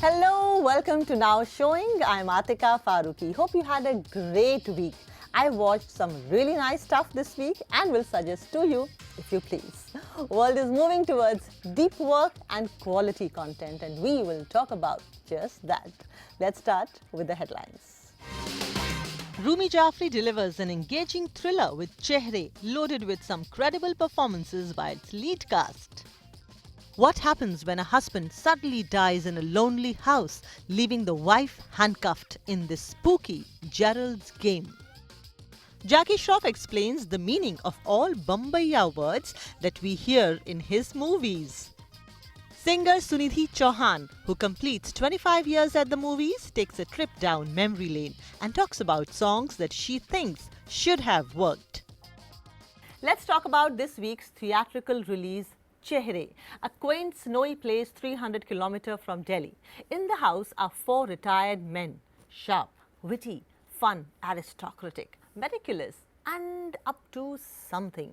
Hello, welcome to Now Showing. I'm Atika Farooqi. Hope you had a great week. I watched some really nice stuff this week and will suggest to you if you please. World is moving towards deep work and quality content, and we will talk about just that. Let's start with the headlines. Rumi Jaffrey delivers an engaging thriller with Chehre, loaded with some credible performances by its lead cast. What happens when a husband suddenly dies in a lonely house, leaving the wife handcuffed in this spooky Gerald's Game? Jackie Shroff explains the meaning of all Bombaya words that we hear in his movies. Singer Sunidhi Chauhan, who completes 25 years at the movies, takes a trip down memory lane and talks about songs that she thinks should have worked. Let's talk about this week's theatrical release, Chehre, a quaint snowy place 300 km from Delhi. In the house are four retired men, sharp, witty, fun, aristocratic, meticulous, and up to something.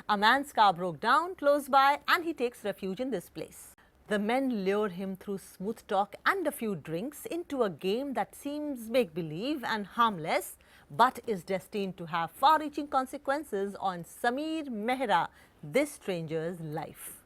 A man's car broke down close by and he takes refuge in this place. The men lure him through smooth talk and a few drinks into a game that seems make-believe and harmless, but is destined to have far-reaching consequences on Sameer Mehra, this stranger's life.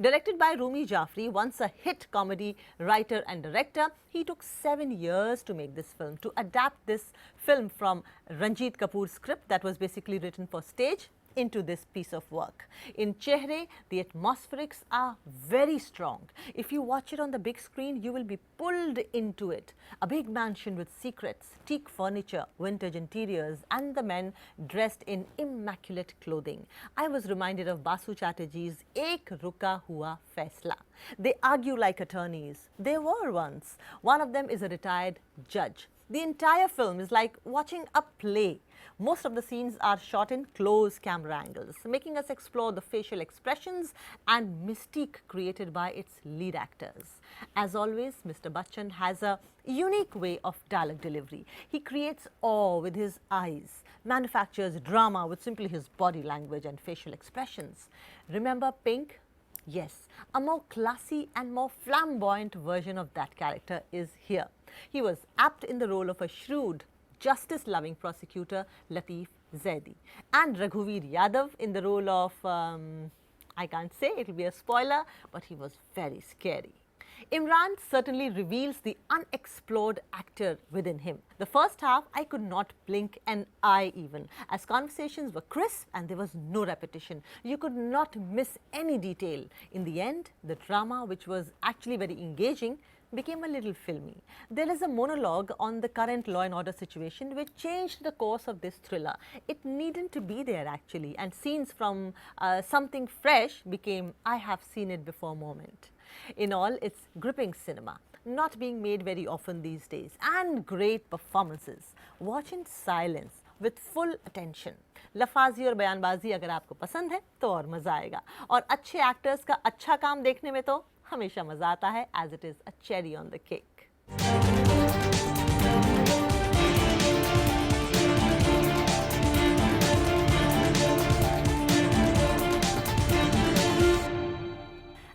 Directed by Rumi Jaffrey, once a hit comedy writer and director, he took 7 years to make this film, to adapt this film from Ranjit Kapoor's script that was basically written for stage into this piece of work. In Chehre, the atmospherics are very strong. If you watch it on the big screen, you will be pulled into it. A big mansion with secrets, teak furniture, vintage interiors, and the men dressed in immaculate clothing. I was reminded of Basu Chatterjee's Ek Ruka Hua Faisla. They argue like attorneys. They were once. One of them is a retired judge. The entire film is like watching a play. Most of the scenes are shot in close camera angles, making us explore the facial expressions and mystique created by its lead actors. As always, Mr. Bachchan has a unique way of dialogue delivery. He creates awe with his eyes, manufactures drama with simply his body language and facial expressions. Remember Pink? Yes, a more classy and more flamboyant version of that character is here. He was apt in the role of a shrewd, justice-loving prosecutor, Latif Zaidi, and Raghuveer Yadav in the role of, I can't say, it will be a spoiler, but he was very scary. Imran certainly reveals the unexplored actor within him. The first half, I could not blink an eye even, as conversations were crisp and there was no repetition. You could not miss any detail. In the end, the drama, which was actually very engaging, became a little filmy. There is a monologue on the current law and order situation which changed the course of this thriller. It needn't to be there actually, and scenes from something fresh became I have seen it before moment. In all, it's gripping cinema, not being made very often these days, and great performances. Watch in silence with full attention. लफाजी और बयानबाजी अगर आपको पसंद है तो और मज़ा आएगा, और अच्छे एक्टर्स का अच्छा काम देखने में तो हमेशा मज़ा आता है, as it is a cherry on the cake.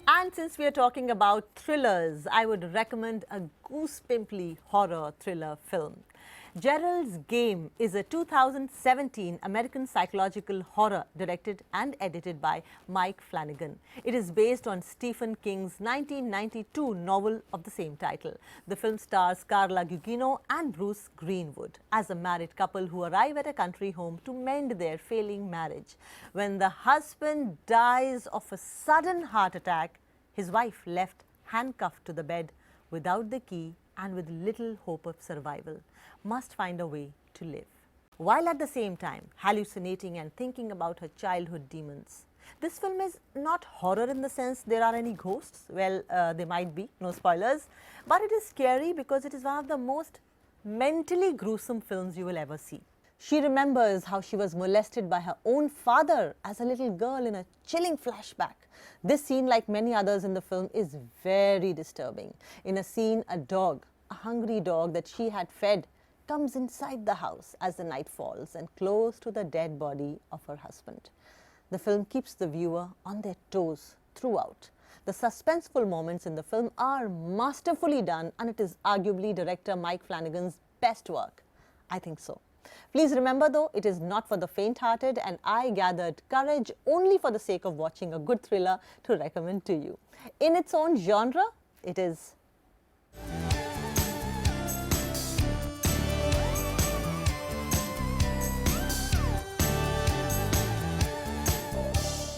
And since we are talking about thrillers, I would recommend a goosepimply horror thriller film. Gerald's Game is a 2017 American psychological horror directed and edited by Mike Flanagan. It is based on Stephen King's 1992 novel of the same title. The film stars Carla Gugino and Bruce Greenwood as a married couple who arrive at a country home to mend their failing marriage. When the husband dies of a sudden heart attack, his wife left handcuffed to the bed without the key and with little hope of survival, must find a way to live, while at the same time hallucinating and thinking about her childhood demons. This film is not horror in the sense there are any ghosts. Well, there might be, no spoilers, but it is scary because it is one of the most mentally gruesome films you will ever see. She remembers how she was molested by her own father as a little girl in a chilling flashback. This scene, like many others in the film, is very disturbing. In a scene, a dog, a hungry dog that she had fed, comes inside the house as the night falls and close to the dead body of her husband. The film keeps the viewer on their toes throughout. The suspenseful moments in the film are masterfully done, and it is arguably director Mike Flanagan's best work. I think so. Please remember though, it is not for the faint-hearted, and I gathered courage only for the sake of watching a good thriller to recommend to you. In its own genre, it is.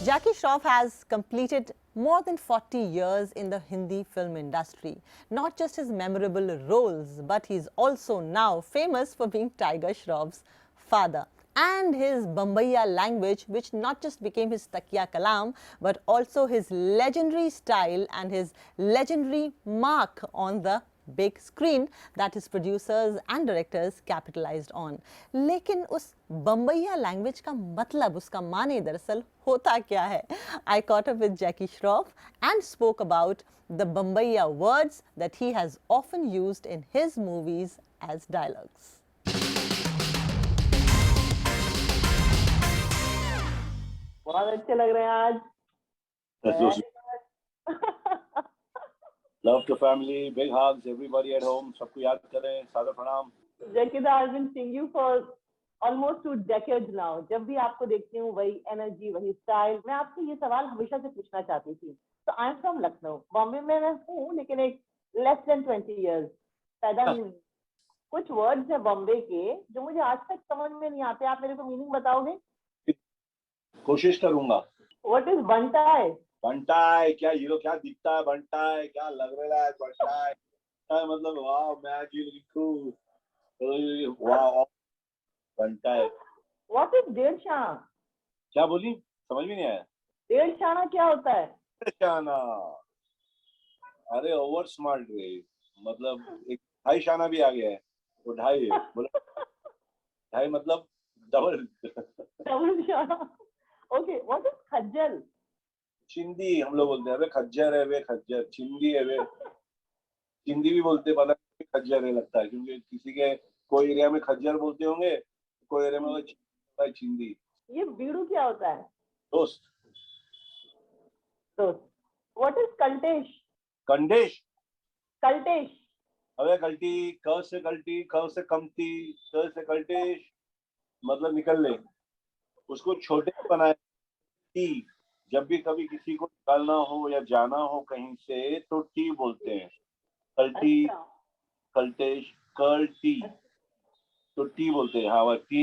Jackie Shroff has completed more than 40 years in the Hindi film industry. Not just his memorable roles, but he's also now famous for being Tiger Shroff's father. And his Bombaya language, which not just became his Takiya Kalam, but also his legendary style and his legendary mark on the big screen that his producers and directors capitalized on. लेकिन उस बम्बैया language का मतलब, उसका माने दरअसल होता क्या है? I caught up with Jackie Shroff and spoke about the Bombaya words that he has often used in his movies as dialogues. बहुत अच्छे लग रहे हैं आज. Love to family, big hugs, everybody at home. सबको याद करें, सादर प्रणाम. Jakida, I've been seeing you for almost 2 decades now. जब भी आपको देखती हूँ वही एनर्जी, वही स्टाइल. मैं आपसे ये सवाल हमेशा से पूछना चाहती थी. So I'm from Lucknow. Bombay में मैं हूँ, लेकिन एक less than 20 years पैदा नहीं हुई. कुछ वर्ड्स है बॉम्बे के जो मुझे आज तक समझ में नहीं आते. आप मेरे को मीनिंग बताओगे? कोशिश करूंगा. What is बंटाई? बंटाई क्या हीरो, क्या दिखता है बंटाई, क्या लग रहा है बंटाई. मतलब वाह, मैजिक लिखू, वाह बंटाई. What is डेढ़ शाना? क्या बोली, समझ में नहीं आया. डेढ़ शाना क्या होता है? शाना, अरे ओवर स्मार्ट रे. मतलब एक ढाई शाना भी आ गया है. वो ढाई बोला, ढाई मतलब डबल. डबल शाना. Okay, what is खज्जल? चिंदी हम लोग बोलते हैं. अबे खज्जर है वे, खज्जर. चिंदी है वे, चिंदी भी बोलते. पता नहीं खज्जर है लगता है, क्योंकि किसी के कोई एरिया में खज्जर बोलते होंगे, कोई एरिया में चिंदी. ये बीड़ू क्या होता है? दोस्त. दोस्त. What is कल्टेश? कंडेश. कल्टेश. अबे कल्टी, क से कल्टी, ख से कमती, क से कल्टेश, मतलब निकल ले. उसको छोटे बनाए. टी, जब भी कभी किसी को निकालना हो या जाना हो कहीं से तो टी बोलते हैं. कल्टी, अच्छा. कल्टेश, कल टी, तो टी बोलते हैं. हाँ, टी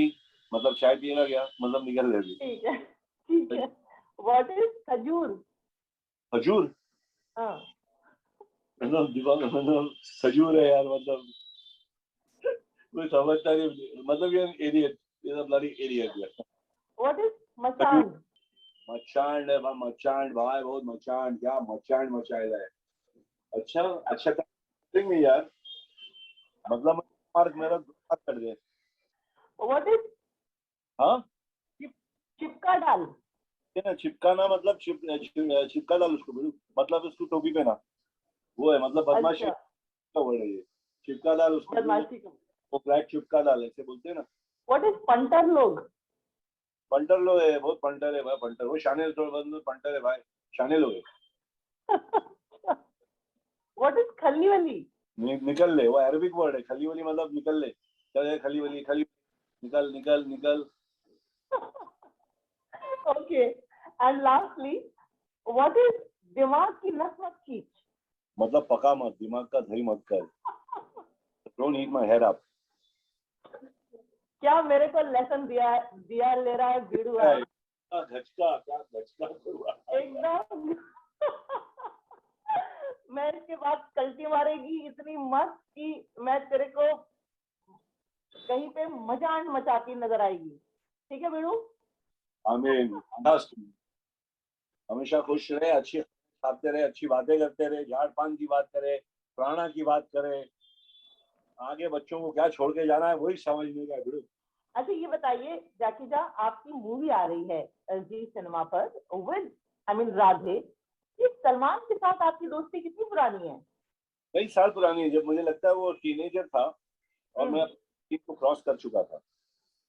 मतलब चाय पिएगा क्या, मतलब निकल ले. ठीक है, ठीक है. What is खजूर? खजूर. हाँ. मतलब दिमाग मतलब खजूर है यार, मतलब कोई समझता नहीं. मतलब ये इडियट, ये ब्लडी इडियट. What is मचान? मचान है मचान भाई, बहुत मचान. क्या मचान मचाएगा है. अच्छा अच्छा नहीं यार, मतलब मार्क मेरा कर दे. What is हाँ, चिपका डाल? ना चिपकाना मतलब चिपका डाल उसको, मतलब उसको टोपी पे ना, वो है मतलब बदमाशी का वर्ड है ये. चिपका डाल उसको, बदमाशी को. वो फ्लैट चिपका डाल ऐसे बोलते हैं ना. What is पंटर लोग? पंटर लोग है, बहुत पंटर है भाई. पंटर वो शाने पंटर है भाई, शाने लोग है. What is खली वली? निकल ले, वो अरबिक वर्ड है. खली वली मतलब निकल ले. चले खली वली, खली निकल निकल निकल. Okay. And lastly, what is दिमाग की नस मत खींच? मतलब पका मत, दिमाग का दही मत कर. Don't eat my head up. क्या मेरे को लेसन दिया ले रहा है बीड़ू? घचका, क्या घचका एकदम. मैं इसके बाद कल्टी मारेगी इतनी मस्त कि मैं तेरे को कहीं पे मजान मचाती नजर आएगी. ठीक है बीड़ू? आमीन. हमेशा खुश रहे, अच्छी खाते रहे, अच्छी बातें करते रहे, झाड़ पान की बात करे, प्राणा की बात करे. आगे बच्चों को क्या छोड़ के जाना है वही समझने का बीड़ू. अच्छा ये बताइए जाकीजा, आपकी मूवी आ रही है जी सिनेमा पर विद राधे. इस सलमान के साथ आपकी दोस्ती कितनी पुरानी है? कई साल पुरानी है. जब मुझे लगता है वो टीनेजर था और मैं 30 को क्रॉस कर चुका था.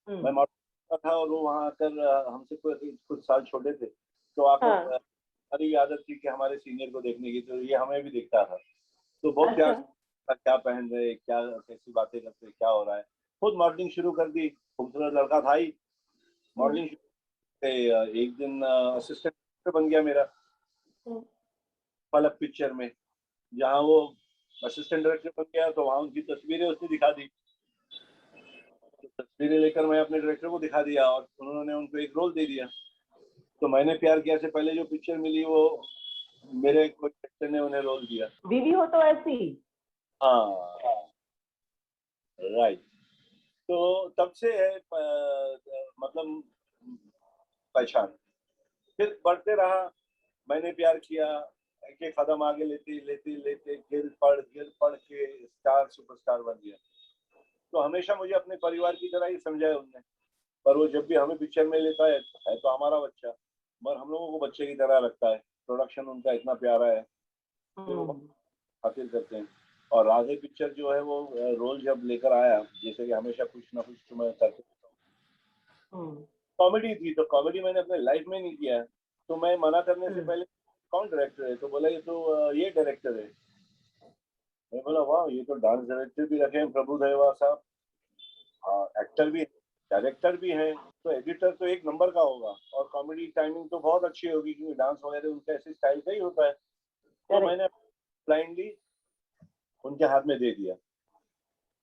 मैं मॉडल था और वो वहाँ आकर हमसे कुछ साल छोटे थे. तो आप हमारी भी आदत थी कि हमारे सीनियर को देखने की, तो ये हमें भी देखता था। तो बहुत अच्छा। प्यार से क्या पहन रहे, क्या कैसी बातें करते, क्या हो रहा है। खुद मॉडलिंग शुरू कर दी, खूबसूरत लड़का था ही, हम्म, मॉडलिंग एक दिन असिस्टेंट बन गया मेरा हम्म, पलक पिक्चर में। जहाँ वो असिस्टेंट डायरेक्टर बन गया तो वहाँ उनकी तस्वीरें उसने दिखा दी। तो तस्वीरें लेकर मैं अपने डायरेक्टर को दिखा दिया और उन्होंने उनको एक रोल दे दिया। तो मैंने प्यार किया से पहले जो पिक्चर मिली वो मेरे कोई डायरेक्टर ने उन्हें रोल दिया। बीवी हो तो ऐसी। हाँ, राइट। तो तब से है मतलब पहचान। फिर बढ़ते रहा, मैंने प्यार किया, एक एक कदम आगे लेते लेते लेते गिर पड़ के स्टार सुपरस्टार बन गया। तो हमेशा मुझे अपने परिवार की तरह ही समझा है उनने। पर वो जब भी हमें पिक्चर में लेता है तो हमारा बच्चा, मगर हम लोगों को बच्चे की तरह लगता है। प्रोडक्शन उनका इतना प्यारा है कि वो हम्म, खातिर करते हैं। और राधे पिक्चर जो है वो रोल जब लेकर आया, जैसे कि हमेशा कुछ ना कुछ तो मैं करते, हम्म, कॉमेडी थी तो कॉमेडी मैंने अपने लाइफ में नहीं किया है। तो मैं मना करने से हम्म, पहले कौन डायरेक्टर है, तो बोला ये तो ये डायरेक्टर है। मैं बोला वाह, ये तो डांस डायरेक्टर भी रखे हैं प्रभु देवा साहब, एक्टर भी, डायरेक्टर भी हैं, तो एडिटर तो एक नंबर का होगा और कॉमेडी टाइमिंग तो बहुत अच्छी होगी, क्योंकि डांस वगैरह उनका ऐसे स्टाइल का ही होता है। तो करेक्ट। मैंने ब्लाइंडली उनके हाथ में दे दिया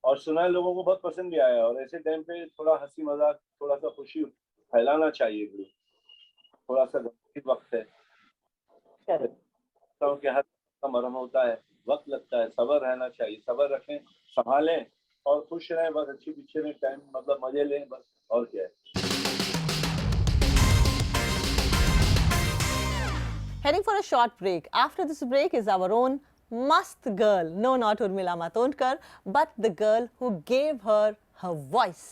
और सुना है, लोगों को बहुत पसंद भी आया। और ऐसे टाइम पे थोड़ा हंसी मजाक, थोड़ा सा खुशी फैलाना चाहिए भी। थोड़ा सा गंभीर वक्त है, करेक्ट। कि हर का मरहम होता है, वक्त लगता है, सब्र रहना चाहिए, सब्र रखें, संभालें और खुश रहें। बस अच्छी पीछे में टाइम मतलब मजे लें बस, और क्या है। Heading for a short break. After this break is our own must girl. No, not Urmila Matondkar, but the girl who gave her her voice.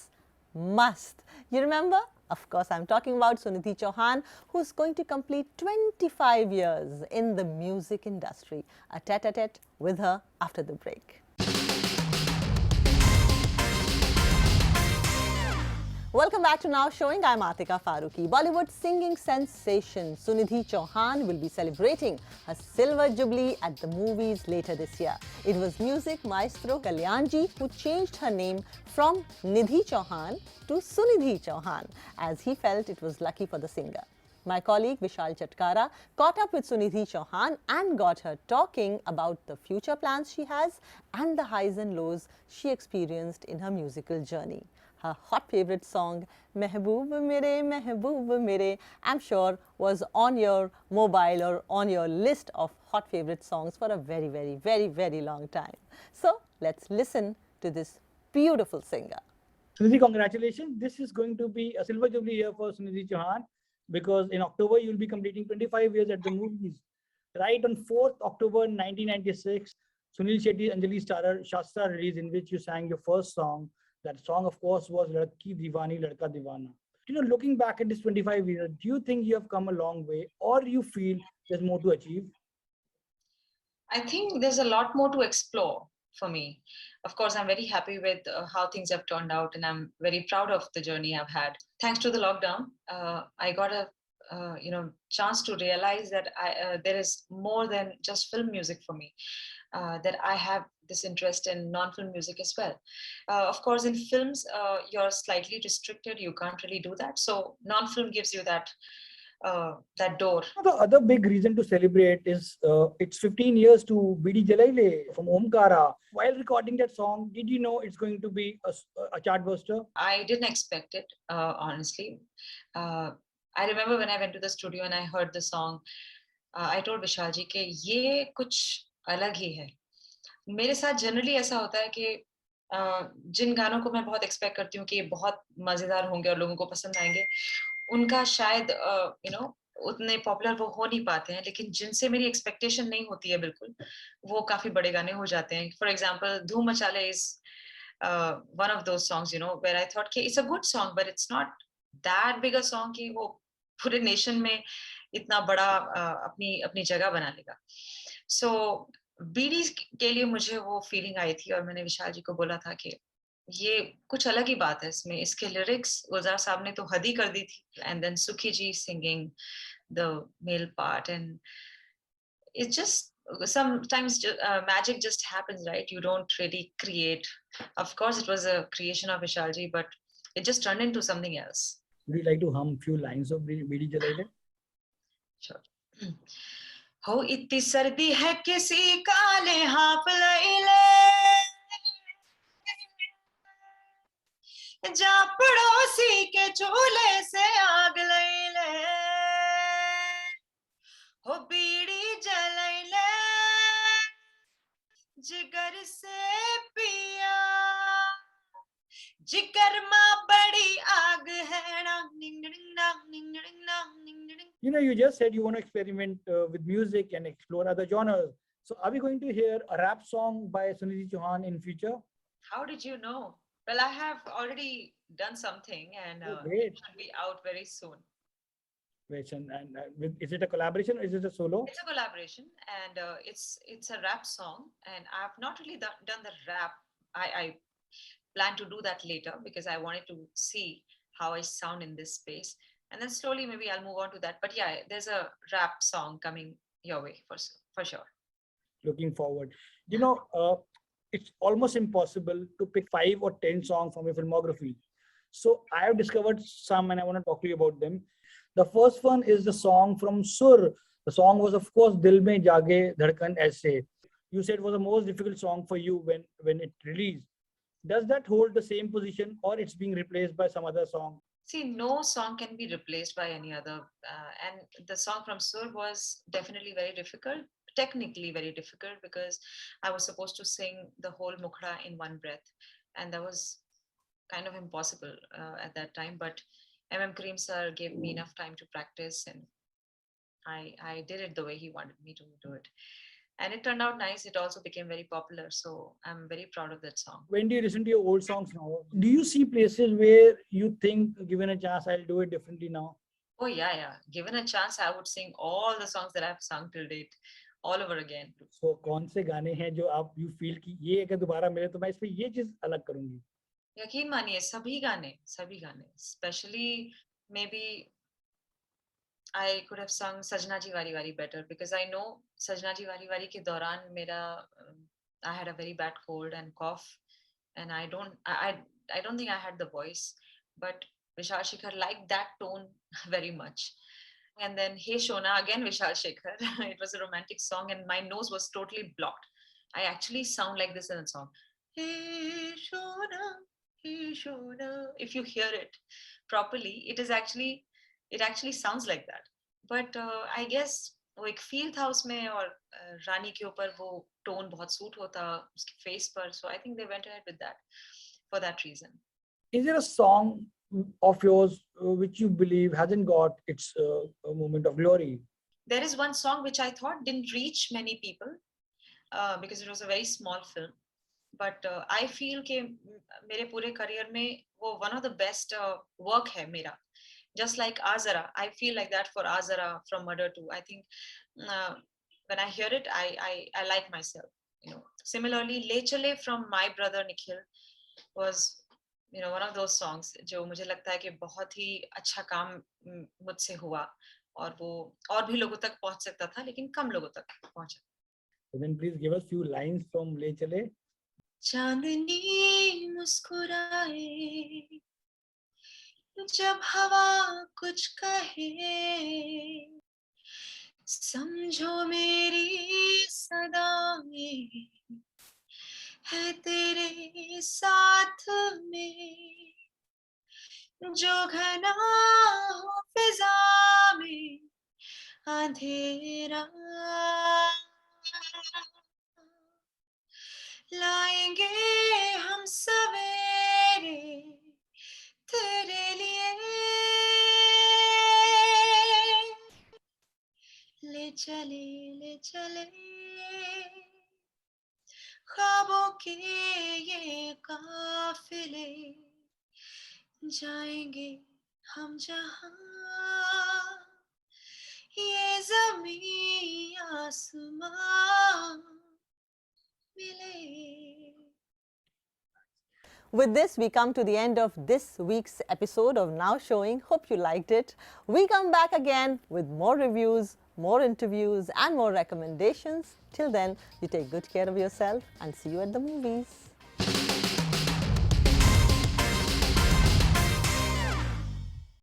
Must. You remember? Of course, I'm talking about Sunidhi Chauhan, who's going to complete 25 years in the music industry. A tete-a-tete with her after the break. Welcome back to Now Showing. I'm Atika Farooqi. Bollywood singing sensation Sunidhi Chauhan will be celebrating her silver jubilee at the movies later this year. It was music maestro Kalyanji who changed her name from Nidhi Chauhan to Sunidhi Chauhan, as he felt it was lucky for the singer. My colleague Vishal Chatkara caught up with Sunidhi Chauhan and got her talking about the future plans she has and the highs and lows she experienced in her musical journey. Her hot favorite song, Mehboob Mere, I'm sure was on your mobile or on your list of hot favorite songs for a very long time. So let's listen to this beautiful singer. Sunidhi, congratulations. This is going to be a silver jubilee year for Sunidhi Chauhan because in October you'll be completing 25 years at the movies. Right on 4th October 1996, Sunil Shetty's Anjali starrer Shastra release, in which you sang your first song. That song, of course, was Ladki Diwani Ladka Diwana. Looking back at this 25 years, do you think you have come a long way, or you feel there's more to achieve? I think there's a lot more to explore for me. Of course, I'm very happy with how things have turned out, and I'm very proud of the journey I've had. Thanks to the lockdown, I got a chance to realize that there is more than just film music for me. That I have this interest in non-film music as well. Of course, in films, you're slightly restricted. You can't really do that. So non-film gives you that door. The other big reason to celebrate is it's 15 years to Bidi Jalaile from Omkara. While recording that song, did you know it's going to be a chartbuster? I didn't expect it, honestly. I remember when I went to the studio and I heard the song, I told Vishal ji कि ये कुछ अलग ही है. मेरे साथ generally ऐसा होता है कि जिन गानों को मैं बहुत एक्सपेक्ट करती हूँ कि ये बहुत मजेदार होंगे और लोगों को पसंद आएंगे, उनका शायद उतने पॉपुलर वो हो नहीं पाते हैं, लेकिन जिनसे मेरी एक्सपेक्टेशन नहीं होती है बिल्कुल, वो काफी बड़े गाने हो जाते हैं. फॉर एग्जाम्पल धूम मचाले is one of those songs, where I thought it's a good song, but it's not that big a song कि वो पूरे नेशन में इतना बड़ा अपनी जगह बना लेगा. So बीडी के लिए मुझे वो फीलिंग आई थी और मैंने विशाल जी को बोला था कि ये कुछ अलग ही बात है इसमें. इसके लिरिक्स गुलजार साहब ने तो हद ही कर दी थी. एंड देन सुखी जी singing the male part, and it's just sometimes magic just happens, right? You don't really create. Of course, it was a creation of Vishalji, but it just turned into something else. Would you like to hum few lines of बीड़ी जलाई ले? Sure. हो इतनी सर्दी है किसी काले half लैले, जा पड़ोसी के चूल्हे से आग लैले, हो बीड़ी जलैले जिगर से पिया, जिगर मां बड़ी आग है ना, ning ning na ning ning na ning ning. You know, you just said you want to experiment with music and explore other genres. So are we going to hear a rap song by Sunidhi Chauhan in future? How did you know? Well, I have already done something, and Oh, it great. should be out very soon. Wait, and is it a collaboration or is it a solo? It's a collaboration, and it's a rap song, and I've not really done the rap. I plan to do that later because I wanted to see how I sound in this space, and then slowly maybe I'll move on to that. But yeah, there's a rap song coming your way for sure. Looking forward. You know, it's almost impossible to pick 5 or 10 songs from your filmography. So I have discovered some and I want to talk to you about them. The first one is the song from Sur. The song was, of course, Dil Mein Jaage Dhadkan Aise. You said it was the most difficult song for you when it released. Does that hold the same position or it's being replaced by some other song? See, no song can be replaced by any other. And the song from Sur was definitely very difficult, technically very difficult, because I was supposed to sing the whole Mukhra in one breath. And that was kind of impossible at that time. But M.M. Karim sir gave me enough time to practice, and I did it the way he wanted me to do it. And it turned out nice. It also became very popular. So I'm very proud of that song. When do you listen to your old songs now? Do you see places where you think, given a chance, I'll do it differently now? Oh, yeah. Given a chance, I would sing all the songs that I've sung till date all over again. So कौन से गाने हैं जो आप you feel कि ये अगर दोबारा मिले तो मैं इस पे ये चीज अलग करूंगी? यकीन मानिए सभी गाने, especially maybe I could have sung Sajna Ji Wari Wari better, because I know Sajna Ji Wari Wari ke dauran I had a very bad cold and cough, and I don't think I had the voice, but Vishal Shekhar liked that tone very much. And then Hey Shona, again Vishal Shekhar. It was a romantic song and my nose was totally blocked. I actually sound like this in the song. Hey Shona, Hey Shona. If you hear it properly, it actually sounds like that. But I guess वो एक feel था उसमें और रानी के ऊपर वो tone बहुत suit होता उसके फेस पर, so I think they went ahead with that for that reason. Is there a song of yours which you believe hasn't got its moment of glory? There is one song which I thought didn't reach many people because it was a very small film, but I feel कि मेरे पूरे career में वो one of the best work है मेरा. Just like Azara, I feel like that for Azara from Murder 2. I think when I hear it, I like myself. Similarly, Le Chale from my brother Nikhil was one of those songs जो मुझे लगता है कि बहुत ही अच्छा काम मुझसे हुआ और वो और भी लोगों तक पहुंच सकता था लेकिन कम लोगों तक पहुंचा. So then please give us few lines from Le Chale. चांदनी मुस्कुराए जब हवा कुछ कहे, समझो मेरी सदाएं है तेरे साथ में, जो घना हो फिजा में अंधेरा, लाएंगे हम सवेरे तेरे लिए, ले चले ख्वाबों के ये काफिले, जाएंगे हम जहां ये ज़मीं आसमां मिले. With this, we come to the end of this week's episode of Now Showing. Hope you liked it. We come back again with more reviews, more interviews, and more recommendations. Till then, you take good care of yourself and see you at the movies.